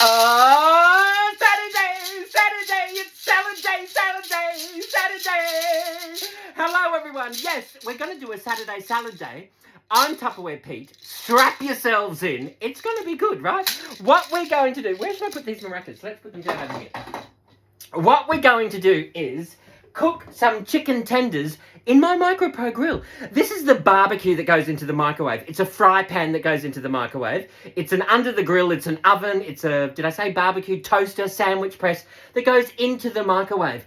Oh, Saturday, it's Saturday. Hello, everyone. Yes, we're going to do a Saturday salad day. I'm Tupperware Pete. Strap yourselves in. It's going to be good, right? What we're going to do, where should I put these maracas? Let's put them down over here. What we're going to do is cook some chicken tenders in my micro grill. This is the barbecue that goes into the microwave. It's a fry pan that goes into the microwave. It's an under the grill, it's an oven, it's a, did I say barbecue, toaster, sandwich press that goes into the microwave.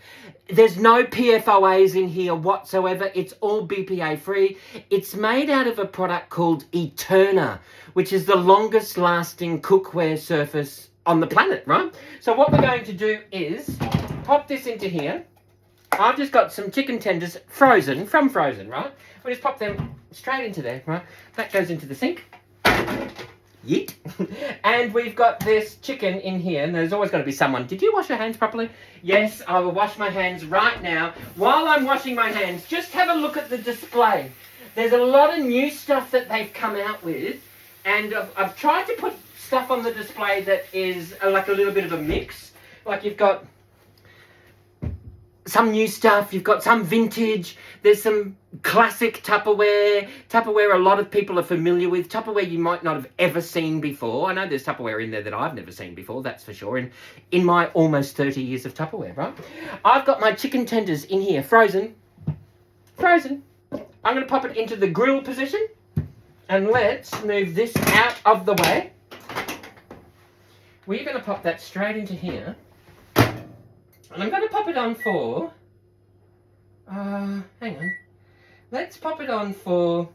There's no PFOAs in here whatsoever. It's all BPA free. It's made out of a product called Eterna, which is the longest lasting cookware surface on the planet, right? So what we're going to do is pop this into here. I've just got some chicken tenders frozen, right? We'll just pop them straight into there, right? That goes into the sink. Yeet. And we've got this chicken in here, and there's always going to be someone. Did you wash your hands properly? Yes, I will wash my hands right now. While I'm washing my hands, just have a look at the display. There's a lot of new stuff that they've come out with, and I've tried to put stuff on the display that is like a little bit of a mix. Like you've got some new stuff, you've got some vintage, there's some classic Tupperware a lot of people are familiar with, Tupperware you might not have ever seen before. I know there's Tupperware in there that I've never seen before, that's for sure, in my almost 30 years of Tupperware, right? I've got my chicken tenders in here, frozen. I'm going to pop it into the grill position, and let's move this out of the way. We're going to pop that straight into here. And I'm going to pop it on for, hang on, let's pop it on for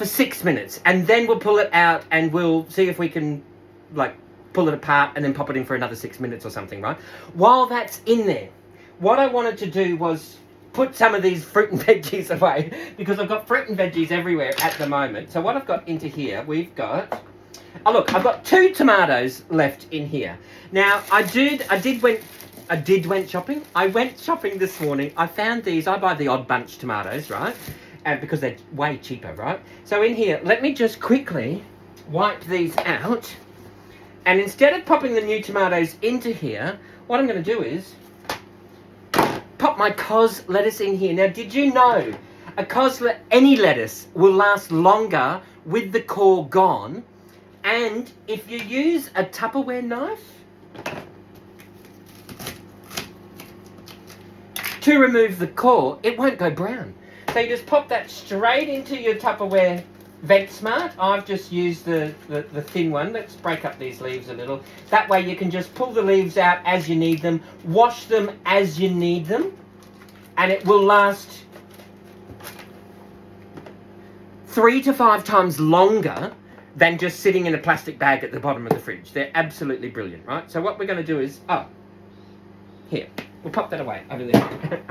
6 minutes, and then we'll pull it out and we'll see if we can, like, pull it apart and then pop it in for another 6 minutes or something, right? While that's in there, what I wanted to do was put some of these fruit and veggies away, because I've got fruit and veggies everywhere at the moment. So what I've got into here, we've got, oh look, I've got 2 tomatoes left in here. Now, I went shopping. I went shopping this morning. I found these. I buy the odd bunch tomatoes, right? And because they're way cheaper, right? So in here, let me just quickly wipe these out. And instead of popping the new tomatoes into here, what I'm going to do is pop my cos lettuce in here. Now, did you know any lettuce will last longer with the core gone? And if you use a Tupperware knife to remove the core, it won't go brown. So you just pop that straight into your Tupperware Vent Smart. I've just used the thin one. Let's break up these leaves a little. That way you can just pull the leaves out as you need them, wash them as you need them, and it will last 3 to 5 times longer than just sitting in a plastic bag at the bottom of the fridge. They're absolutely brilliant, right? So what we're going to do is, here, we'll pop that away over there.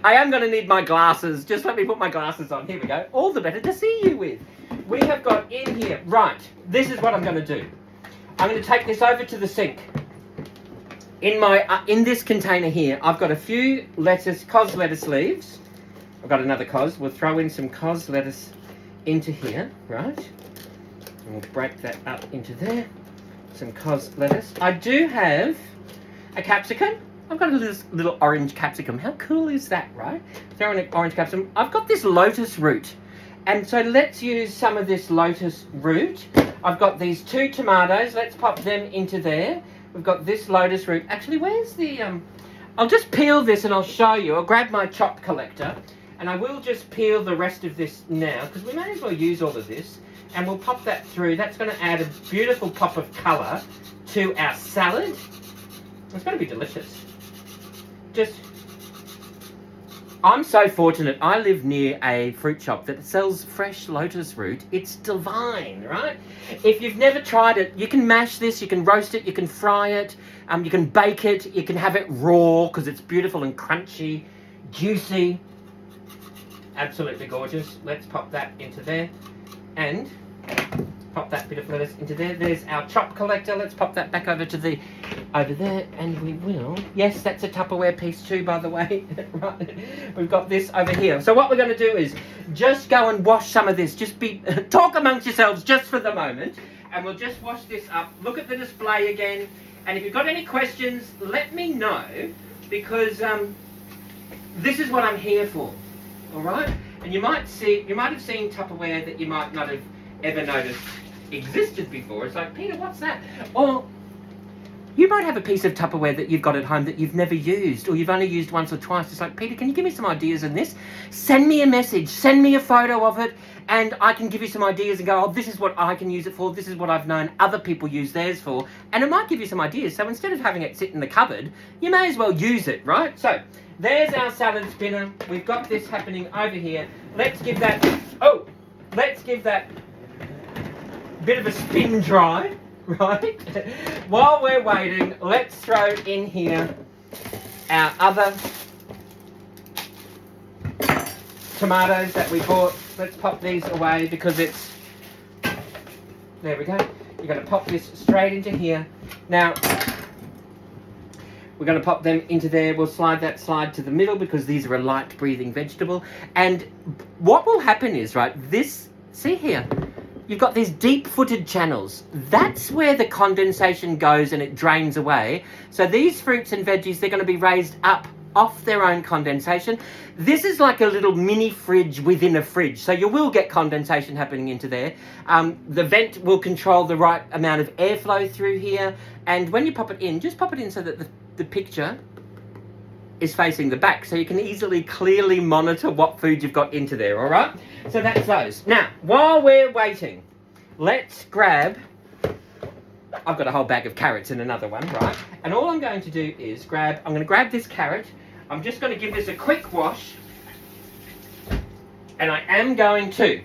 I am going to need my glasses. Just let me put my glasses on. Here we go. All the better to see you with. We have got in here, right, this is what I'm going to do. I'm going to take this over to the sink. In this container here, I've got a few cos lettuce leaves. I've got another cos. We'll throw in some cos lettuce into here, right? And we'll break that up into there. Some cos lettuce. I do have a capsicum. I've got a little orange capsicum. How cool is that, right? Throw in an orange capsicum. I've got this lotus root. And so let's use some of this lotus root. I've got these 2 tomatoes. Let's pop them into there. We've got this lotus root. Actually, where's the... I'll just peel this and I'll show you. I'll grab my chop collector. And I will just peel the rest of this now, because we may as well use all of this. And we'll pop that through. That's going to add a beautiful pop of colour to our salad. It's going to be delicious. I'm so fortunate. I live near a fruit shop that sells fresh lotus root. It's divine, right? If you've never tried it, you can mash this, you can roast it, you can fry it, you can bake it, you can have it raw because it's beautiful and crunchy, juicy. Absolutely gorgeous. Let's pop that into there and pop that bit of lettuce into there. There's our chop collector. Let's pop that back over there, and we will. Yes, that's a Tupperware piece too, by the way. Right. We've got this over here. So what we're going to do is just go and wash some of this. Just talk amongst yourselves just for the moment, and we'll just wash this up. Look at the display again, and if you've got any questions, let me know, because this is what I'm here for. All right, and you might have seen Tupperware that you might not have ever noticed existed before. It's like, Peter, what's that? Or you might have a piece of Tupperware that you've got at home that you've never used, or you've only used once or twice. It's like, Peter, can you give me some ideas on this? Send me a message, send me a photo of it, and I can give you some ideas and go, oh, this is what I can use it for, this is what I've known other people use theirs for, and it might give you some ideas. So instead of having it sit in the cupboard, you may as well use it, right? So there's our salad spinner. We've got this happening over here. Let's give that bit of a spin dry. Right? While we're waiting, let's throw in here our other tomatoes that we bought. Let's pop these away because it's... There we go. You're going to pop this straight into here. Now, we're going to pop them into there. We'll slide to the middle because these are a light breathing vegetable. And what will happen is, right, this... See here? You've got these deep-footed channels. That's where the condensation goes and it drains away. So these fruits and veggies, they're going to be raised up off their own condensation. This is like a little mini fridge within a fridge. So you will get condensation happening into there. The vent will control the right amount of airflow through here. And when you pop it in, just pop it in so that the picture is facing the back, so you can easily, clearly monitor what food you've got into there, all right? So that's those. Now, while we're waiting, let's grab... I've got a whole bag of carrots in another one, right? And all I'm going to do is I'm going to grab this carrot. I'm just going to give this a quick wash. And I am going to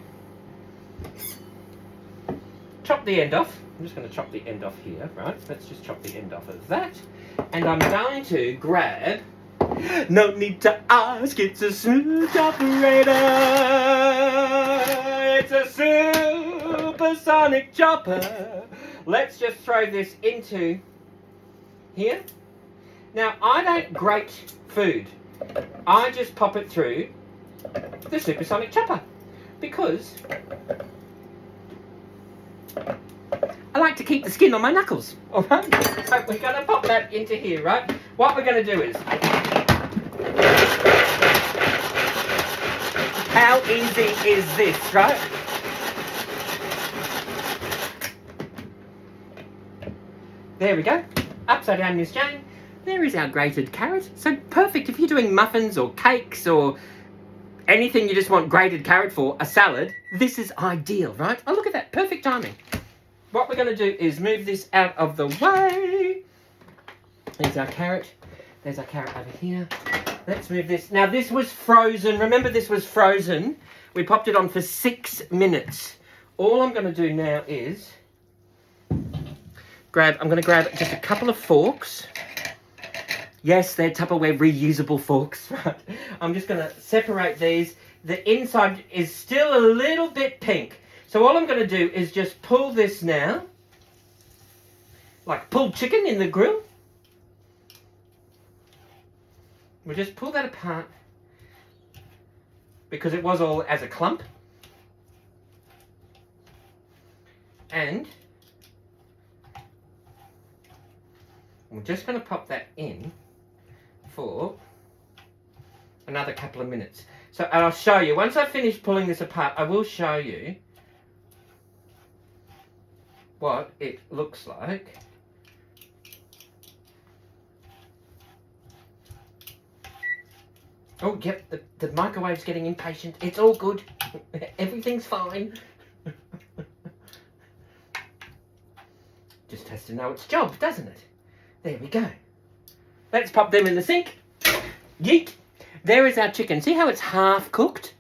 chop the end off. I'm just going to chop the end off here, right? Let's just chop the end off of that. And I'm going to grab... No need to ask, it's a smooth operator. It's a supersonic chopper. Let's just throw this into here. Now, I don't grate food. I just pop it through the supersonic chopper because I like to keep the skin on my knuckles. All right? So we're going to pop that into here, right? What we're going to do is... How easy is this, right? There we go. Upside down, Miss Jane. There is our grated carrot. So perfect if you're doing muffins or cakes or anything you just want grated carrot for, a salad. This is ideal, right? Oh, look at that. Perfect timing. What we're going to do is move this out of the way. There's our carrot. There's our carrot over here. Let's move this. Now, this was frozen. Remember, this was frozen. We popped it on for 6 minutes. All I'm going to do now is I'm going to grab just a couple of forks. Yes, they're Tupperware reusable forks. Right? I'm just going to separate these. The inside is still a little bit pink. So all I'm going to do is just pull this now. Like pulled chicken in the grill. We'll just pull that apart because it was all as a clump. And we're just going to pop that in for another couple of minutes. So I'll show you. Once I finish pulling this apart, I will show you what it looks like. Oh, yep, the microwave's getting impatient. It's all good. Everything's fine. Just has to know its job, doesn't it? There we go. Let's pop them in the sink. Yeet. There is our chicken. See how it's half cooked?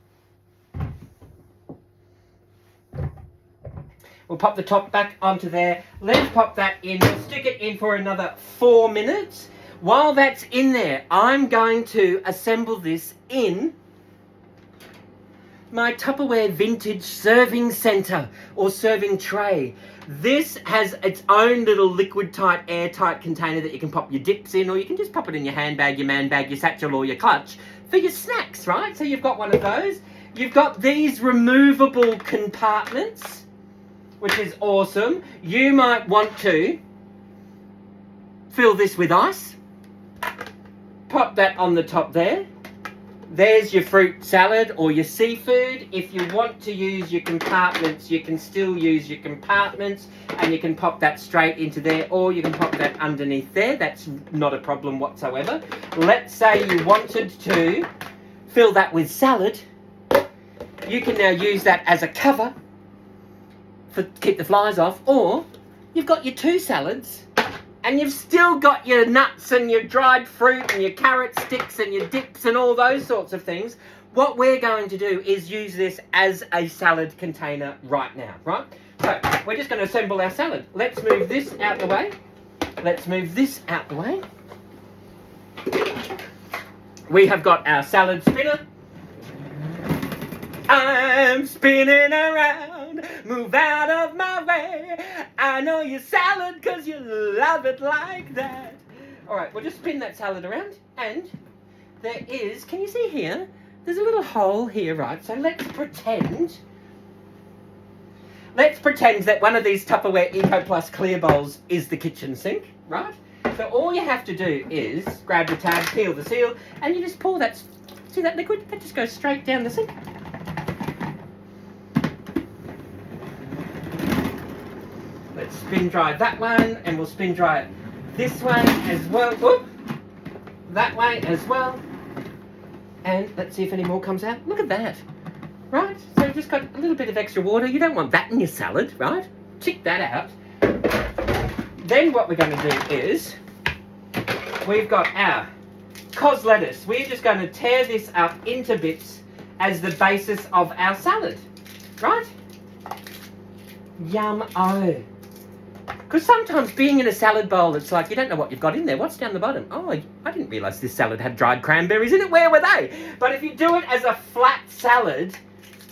We'll pop the top back onto there. Let's pop that in. We'll stick it in for another 4 minutes. While that's in there, I'm going to assemble this in my Tupperware vintage serving centre or serving tray. This has its own little liquid-tight, airtight container that you can pop your dips in, or you can just pop it in your handbag, your man bag, your satchel or your clutch for your snacks, right? So you've got one of those. You've got these removable compartments which is awesome. You might want to fill this with ice. Pop that on the top there. There's your fruit salad or your seafood. If you want to use your compartments, you can still use your compartments and you can pop that straight into there, or you can pop that underneath there. That's not a problem whatsoever. Let's say you wanted to fill that with salad. You can now use that as a cover to keep the flies off, or you've got your 2 salads and you've still got your nuts and your dried fruit and your carrot sticks and your dips and all those sorts of things. What we're going to do is use this as a salad container right now, right? So we're just going to assemble our salad. Let's move this out the way. Let's move this out the way. We have got our salad spinner. I'm spinning around, move out of my way. I know your salad because you love it like that. All right, we'll just spin that salad around, and there is, can you see here? There's a little hole here, right? So let's pretend that one of these Tupperware Eco Plus clear bowls is the kitchen sink, right? So all you have to do is grab the tab, peel the seal, and you just pour that, see that liquid? That just goes straight down the sink. Let's spin dry that one, and we'll spin dry it this way as well. Oop, that way as well. And let's see if any more comes out. Look at that. Right? So you've just got a little bit of extra water. You don't want that in your salad, right? Check that out. Then what we're going to do is, we've got our cos lettuce. We're just going to tear this up into bits as the basis of our salad. Right? Yum-o. Because sometimes being in a salad bowl, it's like you don't know what you've got in there. What's down the bottom? Oh, I didn't realise this salad had dried cranberries in it. Where were they? But if you do it as a flat salad,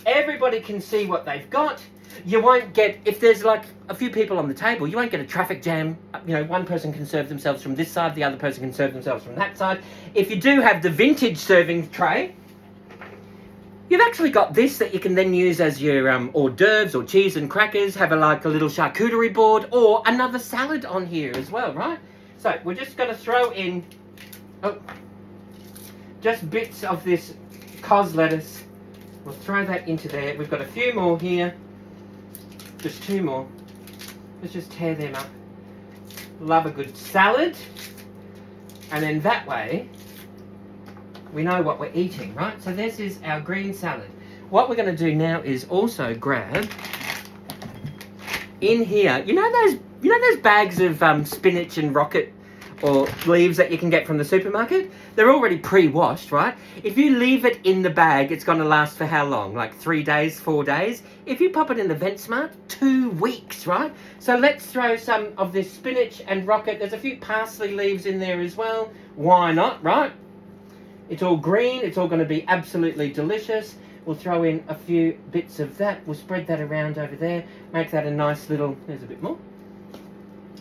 everybody can see what they've got. You won't get, if there's like a few people on the table, you won't get a traffic jam. You know, one person can serve themselves from this side, the other person can serve themselves from that side. If you do have the vintage serving tray, you've actually got this that you can then use as your hors d'oeuvres or cheese and crackers, have a little charcuterie board or another salad on here as well, right? So we're just going to throw in just bits of this cos lettuce. We'll throw that into there. We've got a few more here, just 2 more. Let's just tear them up. Love a good salad. And then that way, we know what we're eating, right? So this is our green salad. What we're going to do now is also grab in here. You know those bags of spinach and rocket or leaves that you can get from the supermarket? They're already pre-washed, right? If you leave it in the bag, it's going to last for how long? Like 3 days, 4 days? If you pop it in the VentSmart, 2 weeks, right? So let's throw some of this spinach and rocket. There's a few parsley leaves in there as well. Why not, right? It's all green. It's all going to be absolutely delicious. We'll throw in a few bits of that. We'll spread that around over there. Make that a nice little... There's a bit more.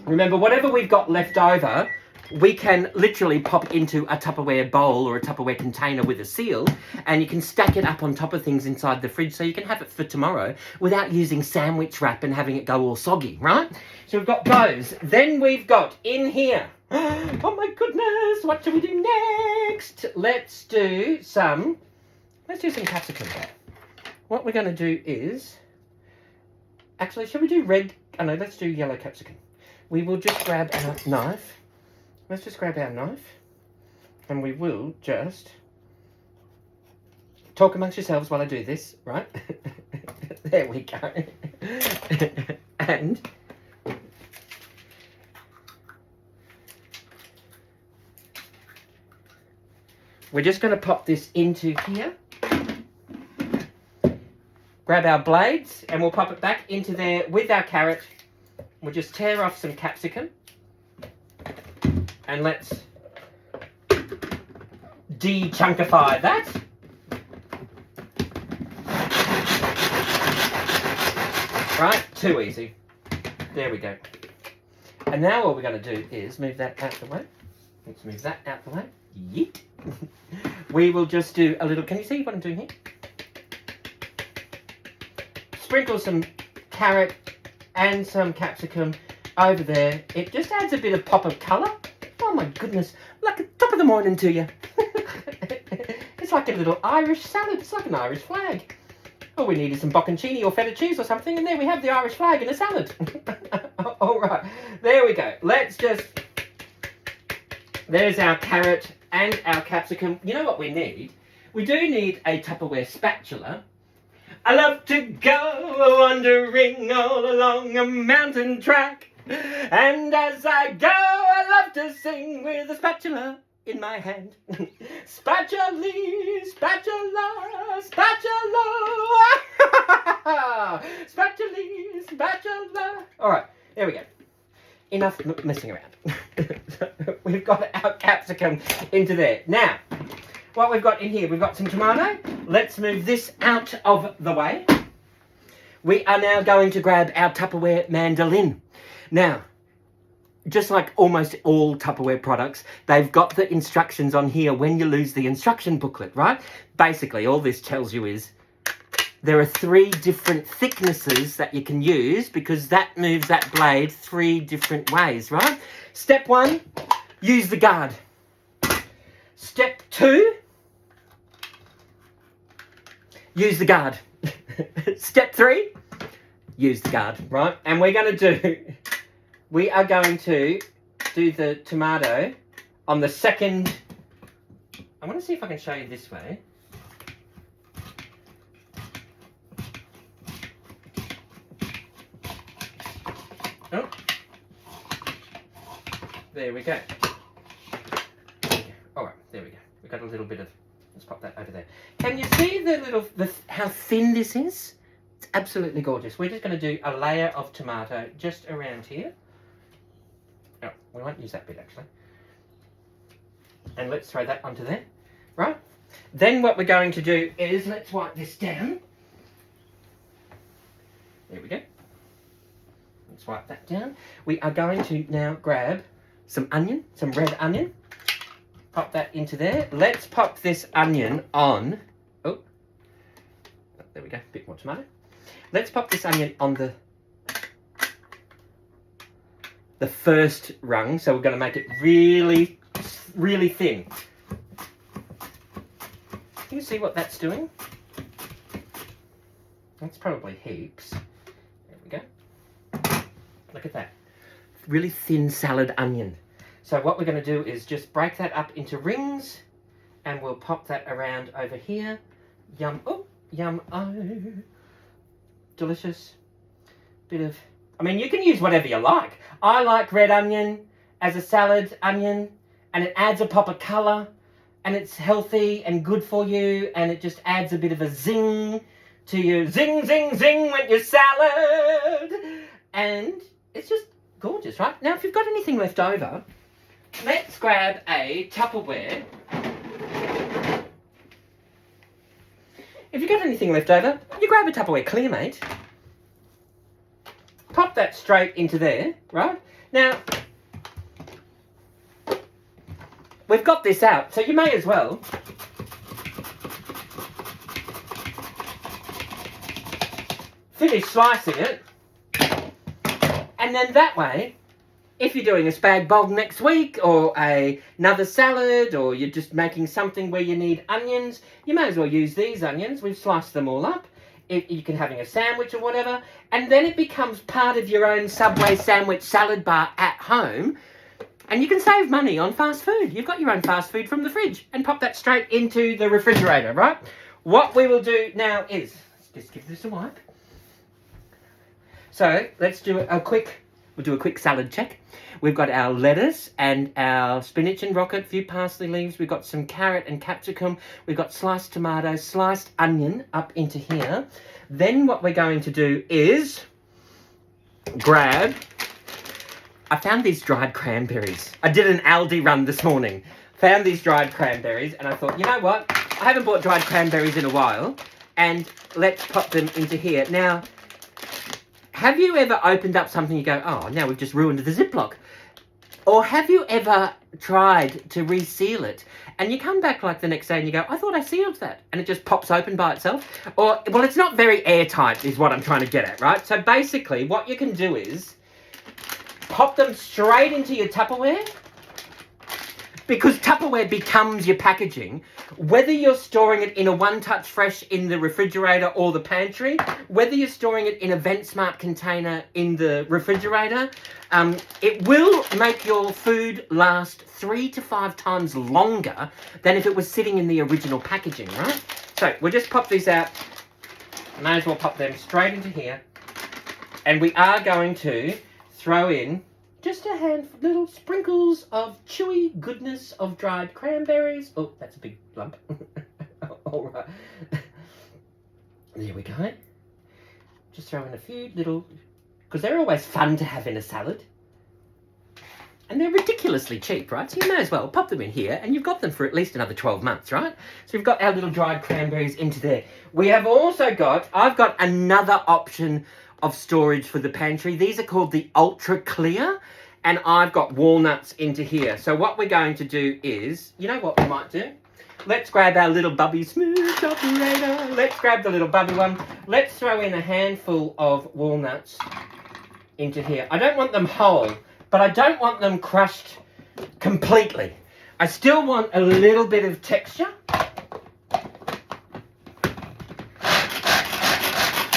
Remember, whatever we've got left over, we can literally pop into a Tupperware bowl or a Tupperware container with a seal, and you can stack it up on top of things inside the fridge so you can have it for tomorrow without using sandwich wrap and having it go all soggy, right? So we've got those. Then we've got in here... Oh my goodness, what should we do next? Let's do some capsicum. What we're going to do is, actually, should we do red? Oh no, let's do yellow capsicum. We will just grab our knife. Let's just grab our knife, and we will just talk amongst yourselves while I do this, right? There we go. And we're just going to pop this into here. Grab our blades and we'll pop it back into there with our carrot. We'll just tear off some capsicum. And let's de-chunkify that. Right, too easy. There we go. And now what we're going to do is move that out the way. Let's move that out the way. Yeet. We will just do a little, can you see what I'm doing here? Sprinkle some carrot and some capsicum over there. It just adds a bit of pop of colour. Oh my goodness, like at top of the morning to you. It's like a little Irish salad. It's like an Irish flag. All we need is some bocconcini or feta cheese or something, and there we have the Irish flag in a salad. All right, there we go. There's our carrot and our capsicum. You know what we need? We do need a Tupperware spatula. I love to go wandering all along a mountain track, and as I go, I love to sing with a spatula in my hand. Spatula, spatula, spatula. Spatula, spatula. All right, there we go. Enough messing around. We've got our capsicum into there. Now, what we've got in here, we've got some tomato. Let's move this out of the way. We are now going to grab our Tupperware mandolin. Now, just like almost all Tupperware products, they've got the instructions on here when you lose the instruction booklet, right? Basically, all this tells you is there are 3 different thicknesses that you can use because that moves that blade 3 different ways, right? Step 1, use the guard. Step 2, use the guard. Step 3, use the guard, right? And we are going to do the tomato on the second. I want to see if I can show you this way. Oh, there we go. All right, there we go. We've got a little bit of. Let's pop that over there. Can you see how thin this is? It's absolutely gorgeous. We're just going to do a layer of tomato just around here. Oh, we won't use that bit actually. And let's throw that onto there, right? Then what we're going to do is let's wipe this down. There we go. Let's wipe that down. We are going to now grab some onion, some red onion. Pop that into there. Let's pop this onion on. Oh, there we go. A bit more tomato. Let's pop this onion on the first rung. So we're going to make it really, really thin. Can you see what that's doing? That's probably heaps. There we go. Look at that. Really thin salad onion. So what we're going to do is just break that up into rings and we'll pop that around over here. Yum, oh, yum, oh. Delicious. Bit of, I mean, you can use whatever you like. I like red onion as a salad onion and it adds a pop of colour and it's healthy and good for you and it just adds a bit of a zing to you. Zing, zing, zing when you're salad. And it's just gorgeous, right? Now, if you've got anything left over, let's grab a Tupperware. If you've got anything left over, you grab a Tupperware clear, mate. Pop that straight into there, right? Now, we've got this out, so you may as well finish slicing it. And then that way, if you're doing a spag bol next week or another salad or you're just making something where you need onions, you may as well use these onions. We've sliced them all up. You can having a sandwich or whatever. And then it becomes part of your own Subway sandwich salad bar at home. And you can save money on fast food. You've got your own fast food from the fridge and pop that straight into the refrigerator, right? What we will do now is, let's just give this a wipe. So let's do we'll do a quick salad check. We've got our lettuce and our spinach and rocket, a few parsley leaves. We've got some carrot and capsicum. We've got sliced tomato, sliced onion up into here. Then what we're going to do is grab, I found these dried cranberries. I did an Aldi run this morning. Found these dried cranberries and I thought, you know what? I haven't bought dried cranberries in a while and let's pop them into here. Now, have you ever opened up something you go, oh, now we've just ruined the Ziploc? Or have you ever tried to reseal it and you come back like the next day and you go, I thought I sealed that, and it just pops open by itself? Or, well, it's not very airtight is what I'm trying to get at, right? So basically what you can do is pop them straight into your Tupperware, because Tupperware becomes your packaging. Whether you're storing it in a one-touch fresh in the refrigerator or the pantry, whether you're storing it in a VentSmart container in the refrigerator, it will make your food last 3 to 5 times longer than if it was sitting in the original packaging, right? So we'll just pop these out. May as well pop them straight into here. And we are going to throw in just a handful, little sprinkles of chewy goodness of dried cranberries. Oh, that's a big lump. All right. There we go. Just throw in a few little, because they're always fun to have in a salad. And they're ridiculously cheap, right? So you may as well pop them in here, and you've got them for at least another 12 months, right? So we've got our little dried cranberries into there. We have also got, I've got another option of storage for the pantry. These are called the Ultra Clear, and I've got walnuts into here. So what we're going to do is, you know what we might do? Let's grab our little bubby smooth operator. Let's grab the little bubby one. Let's throw in a handful of walnuts into here. I don't want them whole, but I don't want them crushed completely. I still want a little bit of texture.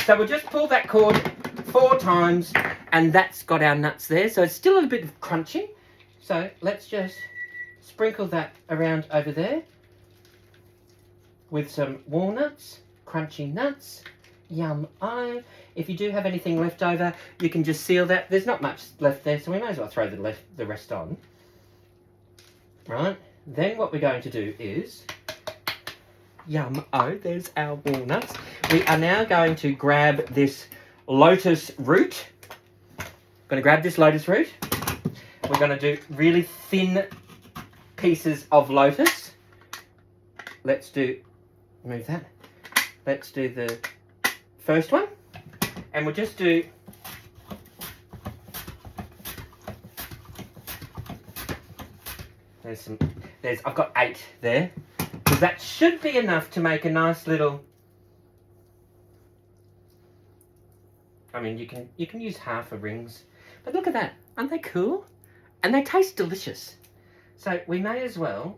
So we'll just pull that cord 4 times, and that's got our nuts there. So it's still a bit of crunchy. So let's just sprinkle that around over there with some walnuts, crunchy nuts. Yum-o. If you do have anything left over, you can just seal that. There's not much left there, so we may as well throw the rest on. Right, then what we're going to do is, yum-o, there's our walnuts. We are now going to grab this lotus root. Going to grab this lotus root. We're going to do really thin pieces of lotus. Move that. Let's do the first one. And we'll just do I've got 8 there. Because that should be enough to make a nice little, I mean, you can use half a rings. But look at that. Aren't they cool? And they taste delicious. So we may as well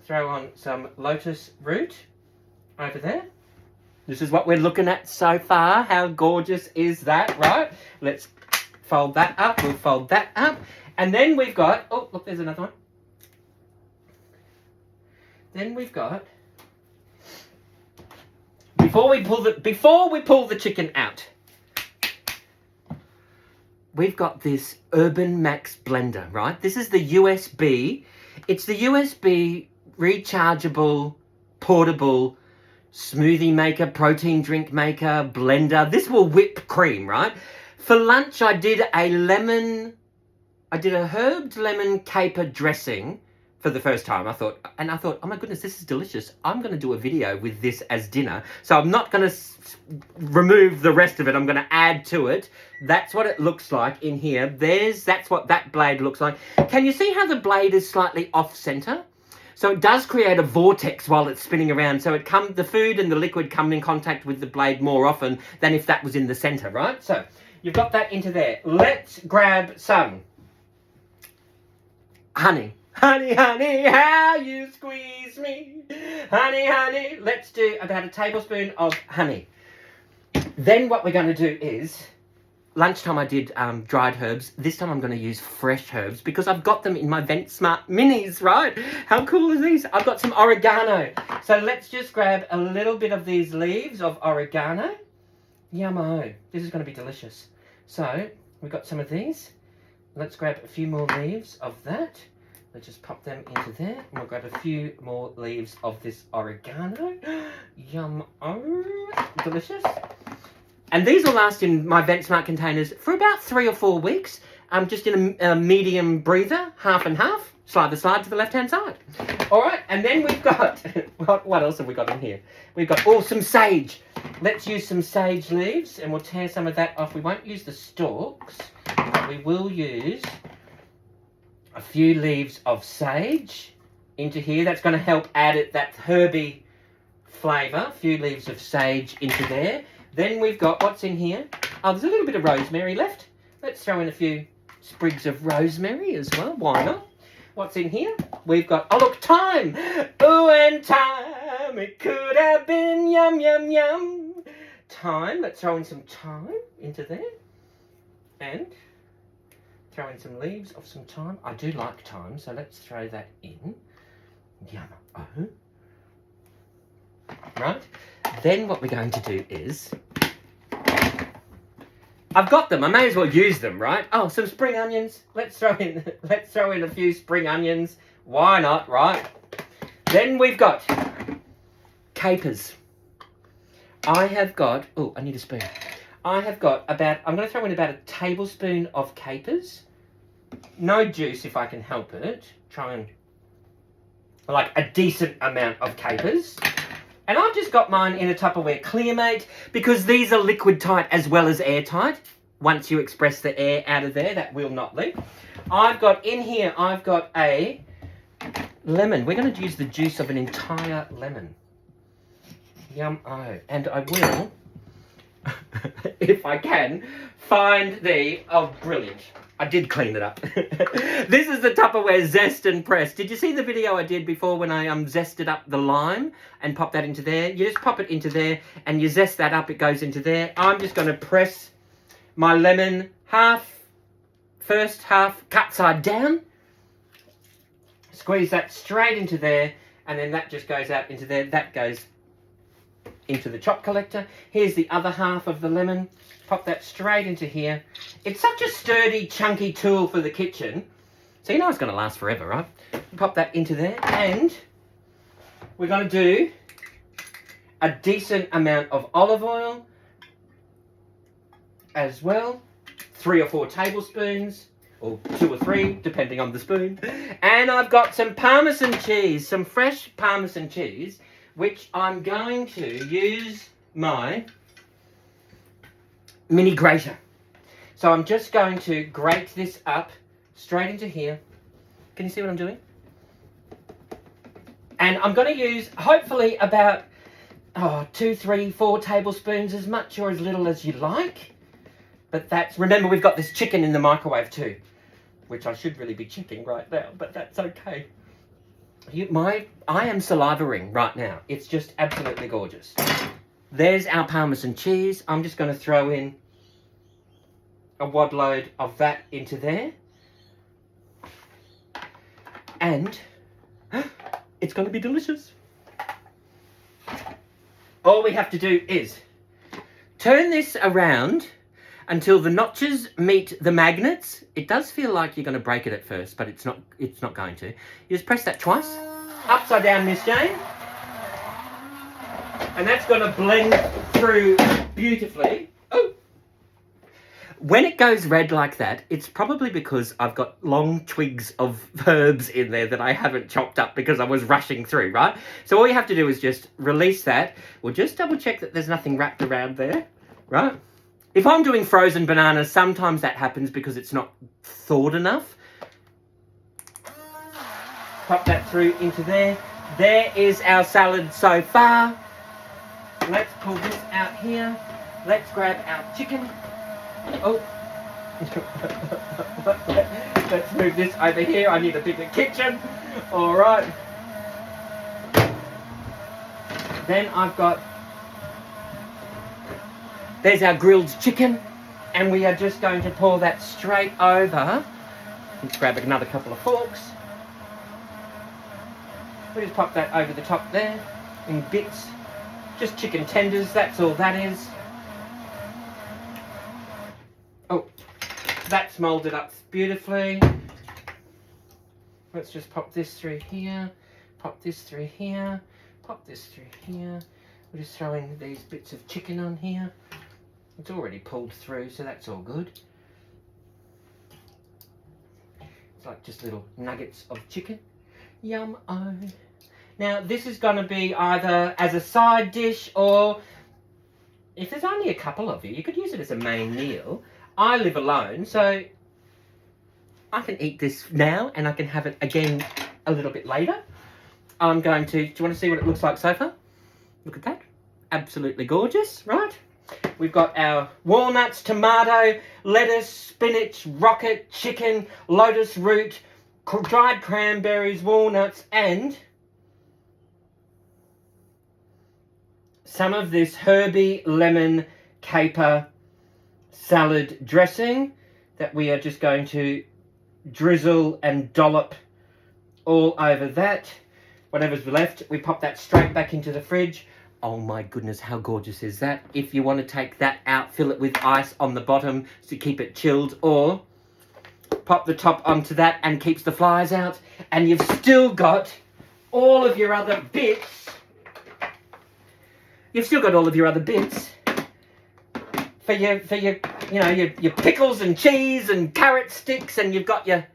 throw on some lotus root over there. This is what we're looking at so far. How gorgeous is that, right? Let's fold that up. We'll fold that up. And then we've got, oh, look, there's another one. Then we've got, before we pull the chicken out, we've got this Urban Max blender, right? This is the USB. It's the USB rechargeable, portable smoothie maker, protein drink maker, blender. This will whip cream, right? For lunch, I did a herbed lemon caper dressing for the first time. I thought, oh my goodness, this is delicious. I'm going to do a video with this as dinner. So I'm not going to remove the rest of it. I'm going to add to it. That's what it looks like in here. That's what that blade looks like. Can you see how the blade is slightly off center? So it does create a vortex while it's spinning around. So the food and the liquid come in contact with the blade more often than if that was in the center, right? So you've got that into there. Let's grab some honey. Honey, honey, how you squeeze me. Honey, honey. Let's do about a tablespoon of honey. Then what we're going to do is, lunchtime I did dried herbs. This time I'm going to use fresh herbs because I've got them in my VentSmart minis, right? How cool are these? I've got some oregano. So let's just grab a little bit of these leaves of oregano. Yummo. This is going to be delicious. So we've got some of these. Let's grab a few more leaves of that. Let's just pop them into there. And we'll grab a few more leaves of this oregano. Yum-o. Delicious. And these will last in my VentSmart containers for about 3 or 4 weeks. Just in a medium breather, half and half. Slide the slide to the left-hand side. All right, and then we've got, what else have we got in here? We've got, some sage. let's use some sage leaves and we'll tear some of that off. We won't use the stalks, but we will use a few leaves of sage into here. That's going to help add it that herby flavour. A few leaves of sage into there. Then we've got, what's in here? Oh, there's a little bit of rosemary left. Let's throw in a few sprigs of rosemary as well. Why not? What's in here? We've got, oh look, thyme. Ooh, and thyme, it could have been yum, yum, yum. Thyme, let's throw in some thyme into there. And throw in some leaves of some thyme. I do like thyme, so let's throw that in. Yum. Oh. Right. Then what we're going to do is, I've got them. I may as well use them, right? Oh, some spring onions. Let's throw in a few spring onions. Why not, right? Then we've got capers. I have got, oh, I need a spoon. I have got about, I'm going to throw in about a tablespoon of capers. No juice if I can help it. Try and, like a decent amount of capers. And I've just got mine in a Tupperware Clearmate because these are liquid tight as well as airtight. Once you express the air out of there, that will not leak. I've got in here, I've got a lemon. We're going to use the juice of an entire lemon. Yum, oh. And I will, if I can, find the, oh, brilliant. I did clean it up. This is the Tupperware Zest and Press. Did you see the video I did before when I zested up the lime and pop that into there? You just pop it into there and you zest that up, it goes into there. I'm just going to press my lemon first half cut side down. Squeeze that straight into there and then that just goes out into there. That goes into the chop collector. Here's the other half of the lemon. Pop that straight into here. It's such a sturdy, chunky tool for the kitchen. So you know it's going to last forever, right? Pop that into there. And we're going to do a decent amount of olive oil as well. 3 or 4 tablespoons. Or 2 or 3, depending on the spoon. And I've got some Parmesan cheese. Some fresh Parmesan cheese. Which I'm going to use my mini grater. So I'm just going to grate this up straight into here. Can you see what I'm doing? And I'm going to use hopefully about 2, 3, 4 tablespoons, as much or as little as you like. But that's, remember we've got this chicken in the microwave too, which I should really be checking right now, but that's okay. I am salivering right now. It's just absolutely gorgeous. There's our Parmesan cheese. I'm just going to throw in a wad load of that into there. And it's going to be delicious. All we have to do is turn this around until the notches meet the magnets. It does feel like you're going to break it at first, but it's not going to. You just press that twice. Upside down, Miss Jane. And that's going to blend through beautifully. Oh! When it goes red like that, it's probably because I've got long twigs of herbs in there that I haven't chopped up because I was rushing through, right? So all you have to do is just release that. We'll just double check that there's nothing wrapped around there, right? If I'm doing frozen bananas, sometimes that happens because it's not thawed enough. Pop that through into there. There is our salad so far. Let's pull this out here. Let's grab our chicken. Oh. Let's move this over here. I need a bigger kitchen. All right. Then I've got, there's our grilled chicken. And we are just going to pour that straight over. Let's grab another couple of forks. We just pop that over the top there in bits. Just chicken tenders, that's all that is. Oh, that's moulded up beautifully. Let's just pop this through here, pop this through here, pop this through here. We're just throwing these bits of chicken on here. It's already pulled through, so that's all good. It's like just little nuggets of chicken. Yum-o. Now, this is going to be either as a side dish or if there's only a couple of you, you could use it as a main meal. I live alone, so I can eat this now and I can have it again a little bit later. I'm going to, do you want to see what it looks like so far? Look at that. Absolutely gorgeous, right? We've got our walnuts, tomato, lettuce, spinach, rocket, chicken, lotus root, dried cranberries, walnuts, and some of this herby lemon caper salad dressing that we are just going to drizzle and dollop all over that. Whatever's left, we pop that straight back into the fridge. Oh my goodness, how gorgeous is that? If you want to take that out, fill it with ice on the bottom to keep it chilled, or pop the top onto that and keeps the flies out, and you've still got all of your other bits. You've still got all of your other bits for your your pickles and cheese and carrot sticks, and you've got your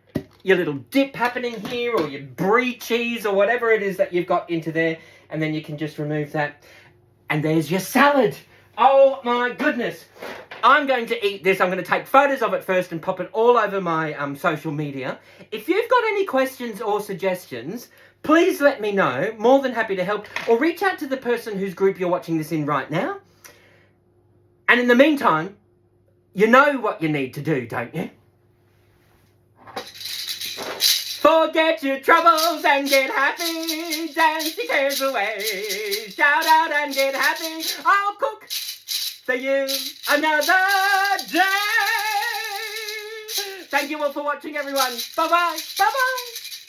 little dip happening here, or your brie cheese, or whatever it is that you've got into there, and then you can just remove that. And there's your salad. Oh my goodness. I'm going to eat this. I'm going to take photos of it first and pop it all over my social media. If you've got any questions or suggestions, please let me know. More than happy to help. Or reach out to the person whose group you're watching this in right now. And in the meantime, you know what you need to do, don't you? Forget your troubles and get happy. Dance your cares away. Shout out and get happy. I'll cook for you another day. Thank you all for watching, everyone. Bye-bye. Bye-bye.